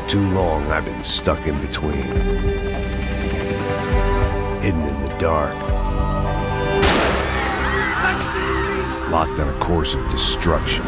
too long I've been stuck in between, hidden in the dark, locked on a course of destruction.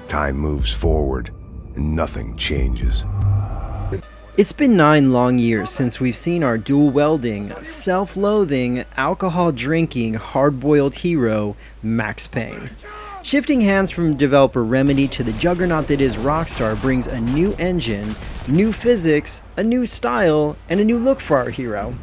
Time moves forward, and nothing changes. It's been 9 long years since we've seen our dual-wielding, self-loathing, alcohol-drinking, hard-boiled hero, Max Payne. Shifting hands from developer Remedy to the juggernaut that is Rockstar brings a new engine, new physics, a new style, and a new look for our hero.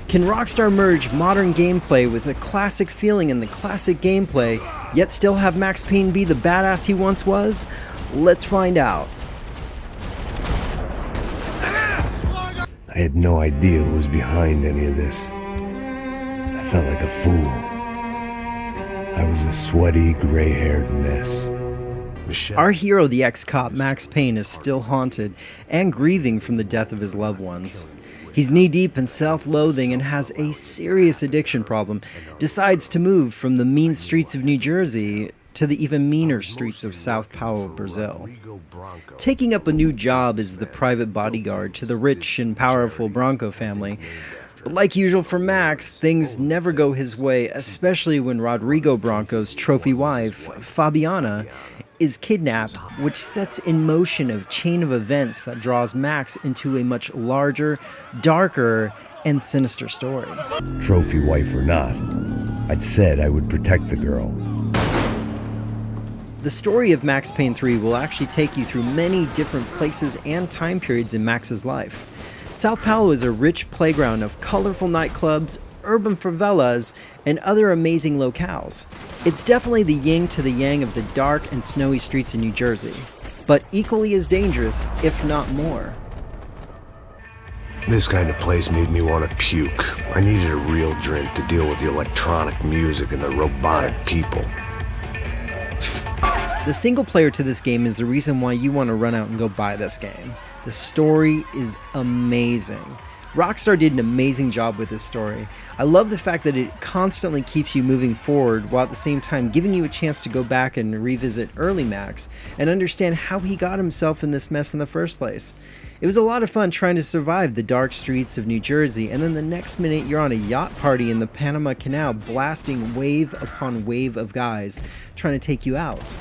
Can Rockstar merge modern gameplay with a classic feeling in the classic gameplay, yet still have Max Payne be the badass he once was? Let's find out. I had no idea who was behind any of this. I felt like a fool. I was a sweaty, gray-haired mess. Our hero, the ex-cop Max Payne, is still haunted and grieving from the death of his loved ones. He's knee-deep in self-loathing and has a serious addiction problem, decides to move from the mean streets of New Jersey to the even meaner streets of Sao Paulo, Brazil. Taking up a new job as the private bodyguard to the rich and powerful Branco family. But like usual for Max, things never go his way, especially when Rodrigo Branco's trophy wife, Fabiana, is kidnapped, which sets in motion a chain of events that draws Max into a much larger, darker, and sinister story. Trophy wife or not, I'd said I would protect the girl. The story of Max Payne 3 will actually take you through many different places and time periods in Max's life. Sao Paulo is a rich playground of colorful nightclubs, urban favelas, and other amazing locales. It's definitely the yin to the yang of the dark and snowy streets in New Jersey, but equally as dangerous, if not more. This kind of place made me want to puke. I needed a real drink to deal with the electronic music and the robotic people. The single player to this game is the reason why you want to run out and go buy this game. The story is amazing. Rockstar did an amazing job with this story. I love the fact that it constantly keeps you moving forward while at the same time giving you a chance to go back and revisit early Max and understand how he got himself in this mess in the first place. It was a lot of fun trying to survive the dark streets of New Jersey, and then the next minute you're on a yacht party in the Panama Canal blasting wave upon wave of guys trying to take you out.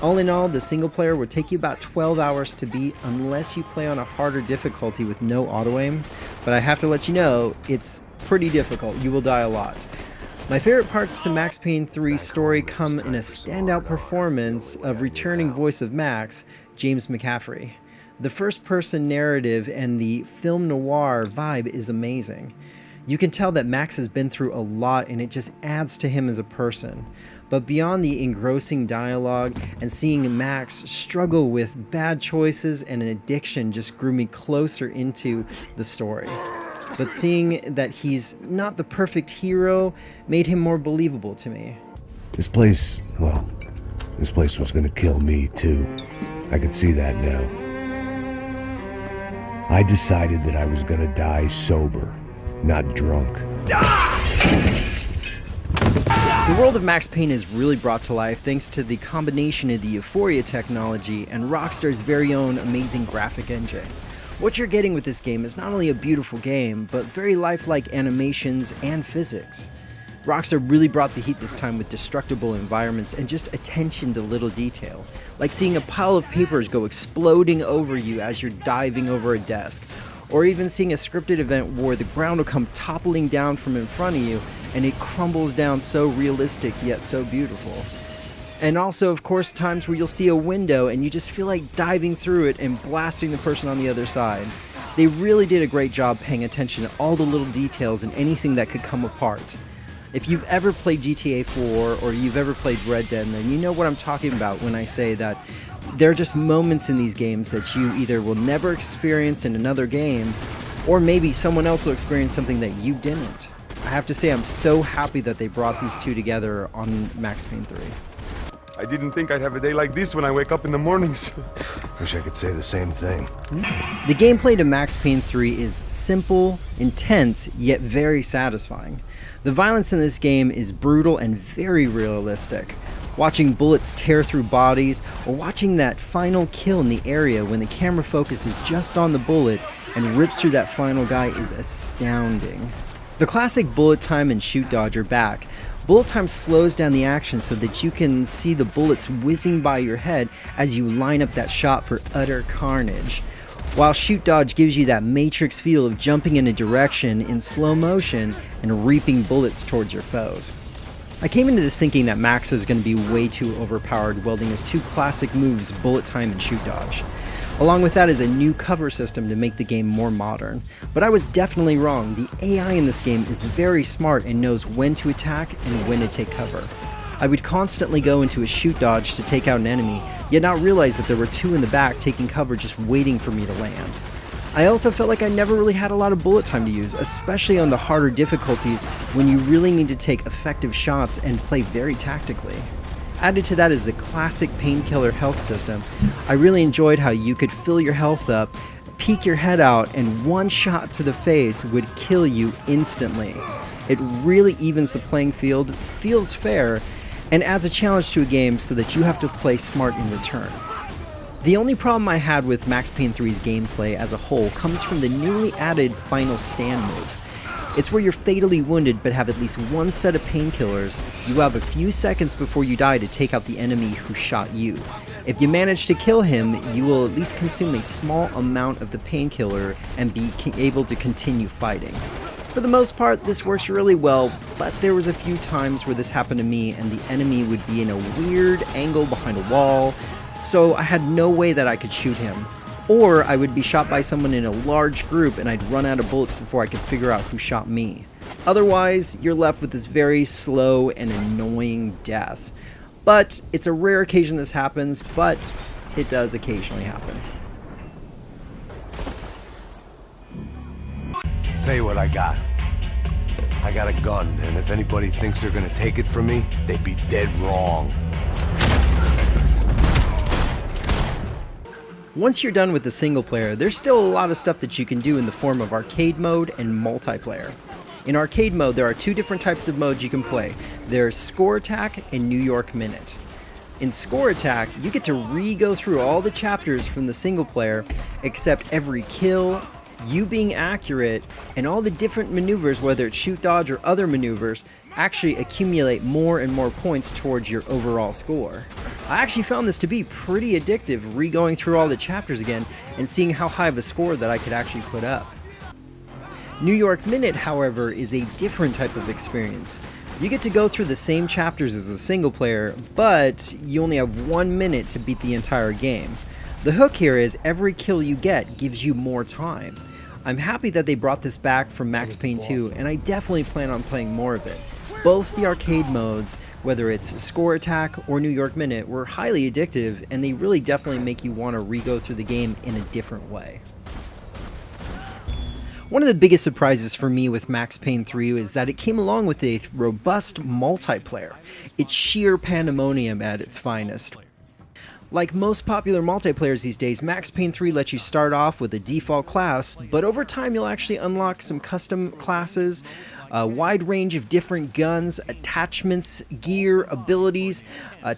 All in all, the single player would take you about 12 hours to beat unless you play on a harder difficulty with no auto-aim, but I have to let you know, it's pretty difficult. You will die a lot. My favorite parts to Max Payne 3's story come in a standout performance of returning voice of Max, James McCaffrey. The first-person narrative and the film noir vibe is amazing. You can tell that Max has been through a lot and it just adds to him as a person. But beyond the engrossing dialogue and seeing Max struggle with bad choices and an addiction just grew me closer into the story. But seeing that he's not the perfect hero made him more believable to me. This place was gonna kill me too. I could see that now. I decided that I was gonna die sober, not drunk. The world of Max Payne is really brought to life thanks to the combination of the Euphoria technology and Rockstar's very own amazing graphic engine. What you're getting with this game is not only a beautiful game, but very lifelike animations and physics. Rockstar really brought the heat this time with destructible environments and just attention to little detail, like seeing a pile of papers go exploding over you as you're diving over a desk, or even seeing a scripted event where the ground will come toppling down from in front of you and it crumbles down so realistic yet so beautiful. And also, of course, times where you'll see a window and you just feel like diving through it and blasting the person on the other side. They really did a great job paying attention to all the little details and anything that could come apart. If you've ever played GTA 4 or you've ever played Red Dead, then you know what I'm talking about when I say that There are just moments in these games that you either will never experience in another game, or maybe someone else will experience something that you didn't. I have to say I'm so happy that they brought these two together on Max Payne 3. I didn't think I'd have a day like this when I wake up in the mornings. Wish I could say the same thing. The gameplay to Max Payne 3 is simple, intense, yet very satisfying. The violence in this game is brutal and very realistic. Watching bullets tear through bodies, or watching that final kill in the area when the camera focuses just on the bullet and rips through that final guy is astounding. The classic bullet time and shoot dodge are back. Bullet time slows down the action so that you can see the bullets whizzing by your head as you line up that shot for utter carnage, while shoot dodge gives you that Matrix feel of jumping in a direction in slow motion and reaping bullets towards your foes. I came into this thinking that Max was going to be way too overpowered, wielding his two classic moves, bullet time and shoot dodge. Along with that is a new cover system to make the game more modern. But I was definitely wrong. The AI in this game is very smart and knows when to attack and when to take cover. I would constantly go into a shoot dodge to take out an enemy, yet not realize that there were two in the back taking cover just waiting for me to land. I also felt like I never really had a lot of bullet time to use, especially on the harder difficulties when you really need to take effective shots and play very tactically. Added to that is the classic painkiller health system. I really enjoyed how you could fill your health up, peek your head out, and one shot to the face would kill you instantly. It really evens the playing field, feels fair, and adds a challenge to a game so that you have to play smart in return. The only problem I had with Max Payne 3's gameplay as a whole comes from the newly added Final Stand move. It's where you're fatally wounded but have at least one set of painkillers. You have a few seconds before you die to take out the enemy who shot you. If you manage to kill him, you will at least consume a small amount of the painkiller and be able to continue fighting. For the most part, this works really well, but there was a few times where this happened to me and the enemy would be in a weird angle behind a wall, so I had no way that I could shoot him. Or I would be shot by someone in a large group and I'd run out of bullets before I could figure out who shot me. Otherwise, you're left with this very slow and annoying death. But it's a rare occasion this happens, but it does occasionally happen. Tell you what I got. I got a gun, and if anybody thinks they're gonna take it from me, they'd be dead wrong. Once you're done with the single player, there's still a lot of stuff that you can do in the form of arcade mode and multiplayer. In arcade mode, there are two different types of modes you can play. There's Score Attack and New York Minute. In Score Attack, you get to re-go through all the chapters from the single player, except every kill, you being accurate, and all the different maneuvers, whether it's shoot dodge or other maneuvers, actually accumulate more and more points towards your overall score. I actually found this to be pretty addictive, re-going through all the chapters again and seeing how high of a score that I could actually put up. New York Minute, however, is a different type of experience. You get to go through the same chapters as the single player, but you only have 1 minute to beat the entire game. The hook here is every kill you get gives you more time. I'm happy that they brought this back from Max Payne 2, and I definitely plan on playing more of it. Both the arcade modes, whether it's Score Attack or New York Minute, were highly addictive, and they really definitely make you want to re-go through the game in a different way. One of the biggest surprises for me with Max Payne 3 is that it came along with a robust multiplayer. It's sheer pandemonium at its finest. Like most popular multiplayers these days, Max Payne 3 lets you start off with a default class, but over time you'll actually unlock some custom classes, a wide range of different guns, attachments, gear, abilities,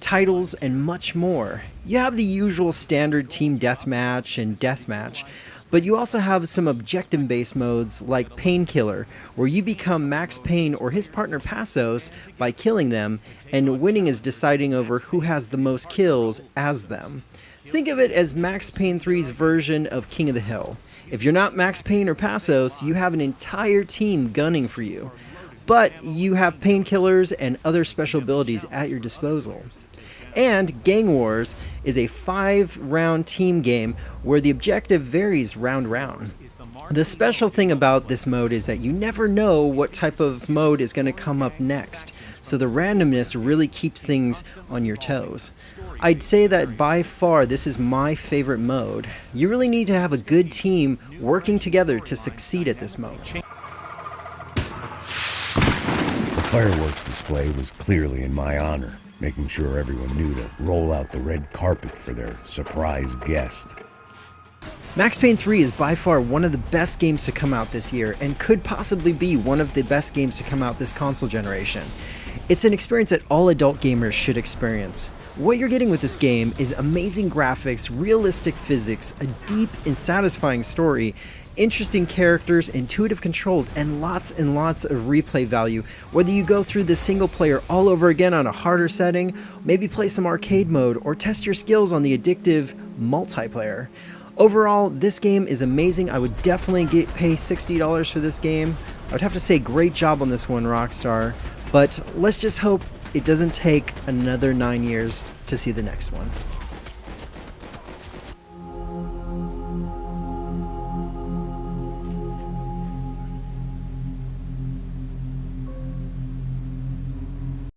titles, and much more. You have the usual standard team deathmatch and deathmatch, but you also have some objective-based modes like Painkiller, where you become Max Payne or his partner Passos by killing them, and winning is deciding over who has the most kills as them. Think of it as Max Payne 3's version of King of the Hill. If you're not Max Payne or Passos, you have an entire team gunning for you, but you have painkillers and other special abilities at your disposal. And Gang Wars is a 5-round team game where the objective varies round. The special thing about this mode is that you never know what type of mode is going to come up next, so the randomness really keeps things on your toes. I'd say that by far this is my favorite mode. You really need to have a good team working together to succeed at this mode. The fireworks display was clearly in my honor, making sure everyone knew to roll out the red carpet for their surprise guest. Max Payne 3 is by far one of the best games to come out this year, and could possibly be one of the best games to come out this console generation. It's an experience that all adult gamers should experience. What you're getting with this game is amazing graphics, realistic physics, a deep and satisfying story, interesting characters, intuitive controls, and lots of replay value. Whether you go through the single player all over again on a harder setting, maybe play some arcade mode, or test your skills on the addictive multiplayer. Overall, this game is amazing. I would definitely pay $60 for this game. I would have to say great job on this one, Rockstar, but let's just hope it doesn't take another 9 years to see the next one.